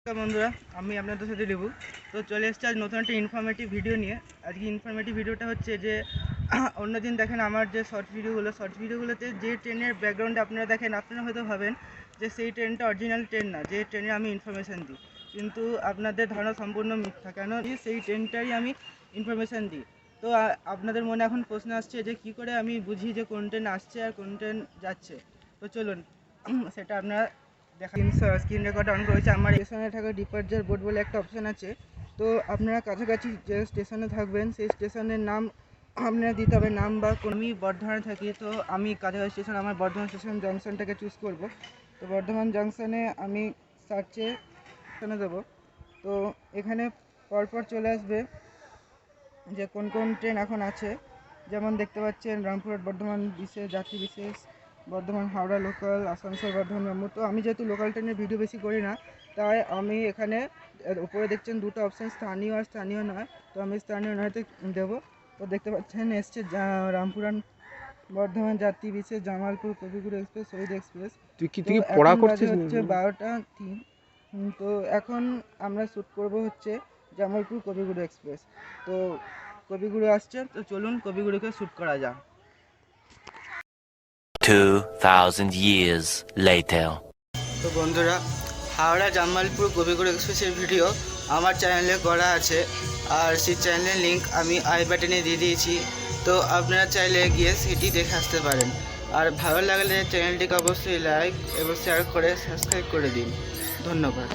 বন্ধুরা, আমি আপনাদের সাথে লেবু। তো চলে এসেছি আজ নতুন একটা ইনফরমেটিভ ভিডিও নিয়ে। আজকে ইনফরমেটিভ ভিডিওটা হচ্ছে যে অন্যদিন দেখেন আমার যে শর্ট ভিডিওগুলোতে যে ট্রেনের ব্যাকগ্রাউন্ডে আপনারা দেখেন, আপনারা হয়তো ভাবেন যে সেই ট্রেনটা অরিজিনাল ট্রেন না, যে ট্রেনে আমি ইনফরমেশান দিই। কিন্তু আপনাদের ধারণা সম্পূর্ণ মিথ্যা, কেন সেই ট্রেনটারই আমি ইনফরমেশান দিই। তো আপনাদের মনে এখন প্রশ্ন আসছে যে কী করে আমি বুঝি যে কোন ট্রেন আসছে আর কোন ট্রেন যাচ্ছে। তো চলুন সেটা আপনারা স্ক্রিন রেকর্ড অন করেছে। আমার স্টেশনে থাকা ডিপার্চার বোর্ড বলে একটা অপশান আছে। তো আপনারা কাছাকাছি যে স্টেশনে থাকবেন সেই স্টেশনের নাম আপনারা দিতে হবে, নাম বা আমি বর্ধমানে থাকি, তো আমি কাছাকাছি স্টেশন আমার বর্ধমান স্টেশন জাংশনটাকে চুজ করব। তো বর্ধমান জাংশনে আমি সার্চে স্টেশনে দেবো। তো এখানে পরপর চলে আসবে যে কোন কোন ট্রেন এখন আছে। যেমন দেখতে পাচ্ছেন রামপুরহাট বর্ধমান বিশেষ, যাত্রী বিশেষ, বর্ধমান হাওড়া লোকাল, আসানসোল বর্ধমান মেমো। তো আমি যেহেতু লোকাল ট্রেনের ভিডিও বেশি করি না, তাই আমি এখানে উপরে দেখছেন দুটো অপশান, স্থানীয় আর স্থানীয় নয়। তো আমি স্থানীয় নয়তে দেবো। তো দেখতে পাচ্ছেন এসছে রামপুরহাট বর্ধমান যাত্রী বিশেষ, জামালপুর কবিগুরু এক্সপ্রেস, শহীদ এক্সপ্রেস। তো এখন বাজে হচ্ছে 12টা 3। তো এখন আমরা শ্যুট করব হচ্ছে জামালপুর কবিগুরু এক্সপ্রেস। তো কবিগুরু আসছে, তো চলুন কবিগুরুকে শ্যুট করা যাক। 2000 years later. তো বন্ধুরা, হাওড়া জামালপুর কবিগুরু এক্সপ্রেসের ভিডিও আমার চ্যানেলে করা আছে, আর সেই চ্যানেলের লিঙ্ক আমি আই বাটনে দিয়ে দিয়েছি। তো আপনারা চাইলে গিয়ে সেটি দেখে আসতে পারেন। আর ভালো লাগলে চ্যানেলটিকে অবশ্যই লাইক এবং শেয়ার করে সাবস্ক্রাইব করে দিন। ধন্যবাদ।